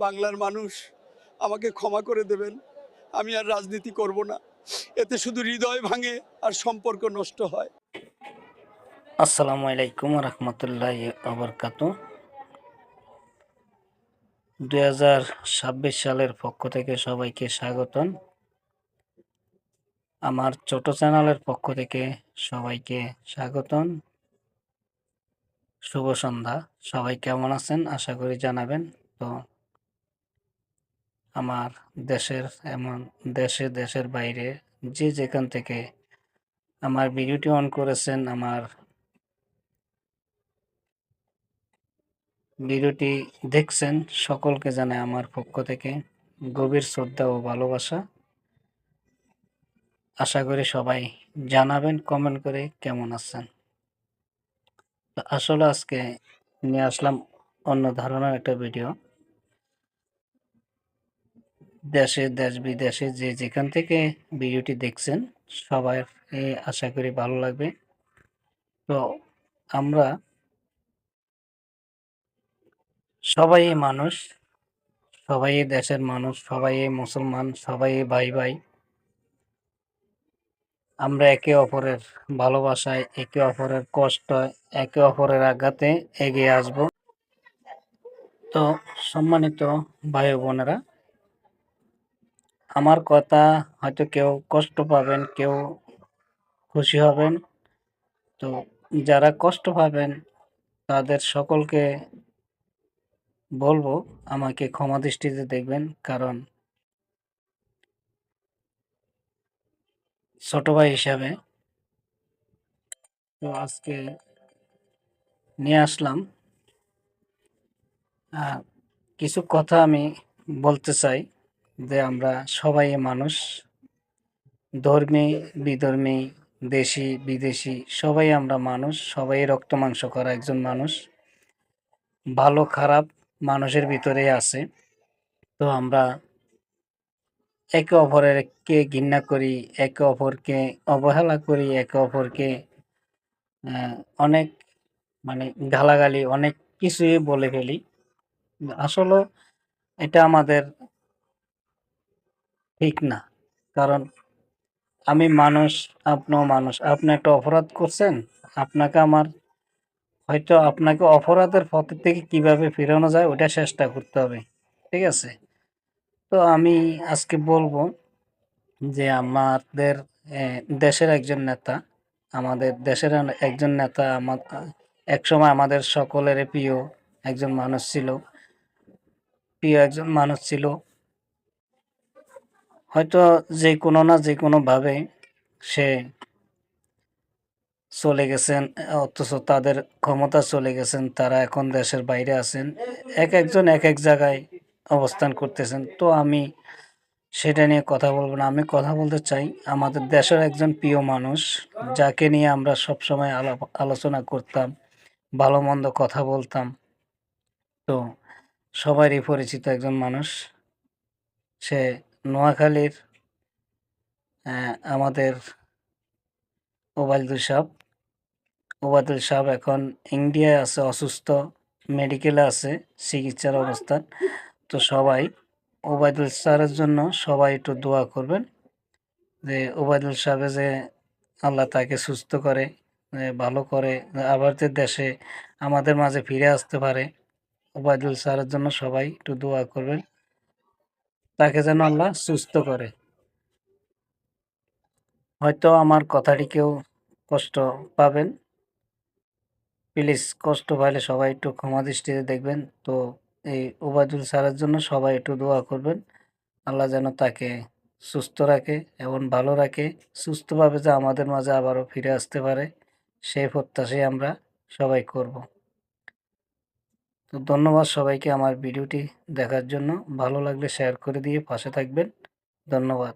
বাংলার মানুষ আমাকে ক্ষমা করে দেবেন। আমি আর রাজনীতি করব না। এতে শুধু হৃদয় ভাঙে আর সম্পর্ক নষ্ট হয়। আসসালামু আলাইকুম রহমতুল্লাহি আবরকাতু। 2026 সালের পক্ষ থেকে সবাইকে স্বাগতম। আমার ছোট চ্যানেলের পক্ষ থেকে সবাইকে স্বাগতম। শুভ সন্ধ্যা। সবাই কেমন আছেন আশা করি জানাবেন। তো আমার দেশের এমন দেশের বাইরে যে যেখান থেকে আমার ভিডিওটি অন করেছেন, আমার ভিডিওটি দেখছেন, সকলকে জানাই আমার পক্ষ থেকে গভীর শ্রদ্ধা ও ভালোবাসা। আশা করি সবাই জানাবেন কমেন্ট করে কেমন আছেন। তো আসলে আজকে নিয়ে আসলাম অন্য ধরনের একটা ভিডিও। দেশে দেশ বিদেশে যে যেখান থেকে ভিডিওটি দেখছেন সবার আশা করি ভালো লাগবে। তো আমরা সবাই মানুষ, সবাই দেশের মানুষ, সবাই মুসলমান, সবাই ভাই ভাই। আমরা একে অপরের ভালোবাসায়, একে অপরের কষ্ট, একে অপরের আঘাতে এগিয়ে আসব। তো সম্মানিত ভাই বোনেরা, আমার কথা হয়তো কেউ কষ্ট পাবেন, কেউ খুশি হবেন। তো যারা কষ্ট পাবেন তাদের সকলকে বলবো আমাকে ক্ষমা দৃষ্টিতে দেখবেন, কারণ ছোট ভাই হিসাবে। তো আজকে নিয়ে আসলাম কিছু কথা আমি বলতে চাই যে আমরা সবাই মানুষ, ধর্মী বিধর্মী, দেশি বিদেশি, সবাই আমরা মানুষ, সবাই রক্ত মাংস করা একজন মানুষ। ভালো খারাপ মানুষের ভিতরেই আছে। তো আমরা একে অপরকে ঘৃণা করি, একে অপরকে অবহেলা করি, একে অপরকে আহ, অনেক মানে গালাগালি অনেক কিছুই বলে ফেলি। আসলে এটা আমাদের ঠিক না। কারণ আমি মানুষ, আপনিও মানুষ। আপনি একটা অপরাধ করছেন, আপনাকে আমার হয়তো আপনাকে অপরাধের পথ থেকে কিভাবে ফেরানো যায় ওটা চেষ্টা করতে হবে। ঠিক আছে? তো আমি আজকে বলবো যে আমাদের দেশের একজন নেতা, আমাদের দেশের একজন নেতা একসময় আমাদের সকলের প্রিয় একজন মানুষ ছিল, প্রিয় একজন মানুষ ছিল। হয়তো যে কোনো না যে কোনোভাবে সে চলে গেছেন, অথচ তাদের ক্ষমতা চলে গেছেন, তারা এখন দেশের বাইরে আছেন, এক একজন এক এক জায়গায় অবস্থান করতেছেন। তো আমি সেটা নিয়ে কথা বলবো না। আমি কথা বলতে চাই আমাদের দেশের একজন প্রিয় মানুষ, যাকে নিয়ে আমরা সবসময় আলোচনা করতাম, ভালো মন্দ কথা বলতাম। তো সবারই পরিচিত একজন মানুষ, সে নোয়াখালীর আমাদের ওবায়দুল সাহেব। ওবায়দুল সাহেব এখন ইন্ডিয়ায় আছে, অসুস্থ, মেডিকেলে আছে, চিকিৎসার অবস্থান। তো সবাই ওবায়দুল স্যারের জন্য সবাই একটু দোয়া করবেন যে ওবায়দুল সাহেব যে আল্লাহ তাকে সুস্থ করে, ভালো করে, আবার যে দেশে আমাদের মাঝে ফিরে আসতে পারে। ওবায়দুল স্যারের জন্য সবাই একটু দোয়া করবেন, তাকে যেন আল্লাহ সুস্থ করে। হয়তো আমার কথাটি কেউ কষ্ট পাবেন, প্লিজ কষ্ট পাইলে সবাই একটু ক্ষমা দৃষ্টিতে দেখবেন। তো এই ওবায়দুল স্যারের জন্য সবাই একটু দোয়া করবেন, আল্লাহ যেন তাকে সুস্থ রাখে এবং ভালো রাখে, সুস্থভাবে যে আমাদের মাঝে আবারও ফিরে আসতে পারে সেই প্রত্যাশাই আমরা সবাই করব। তো ধন্যবাদ সবাইকে আমার ভিডিওটি দেখার জন্য। ভালো লাগলে শেয়ার করে দিয়ে পাশে থাকবেন। ধন্যবাদ।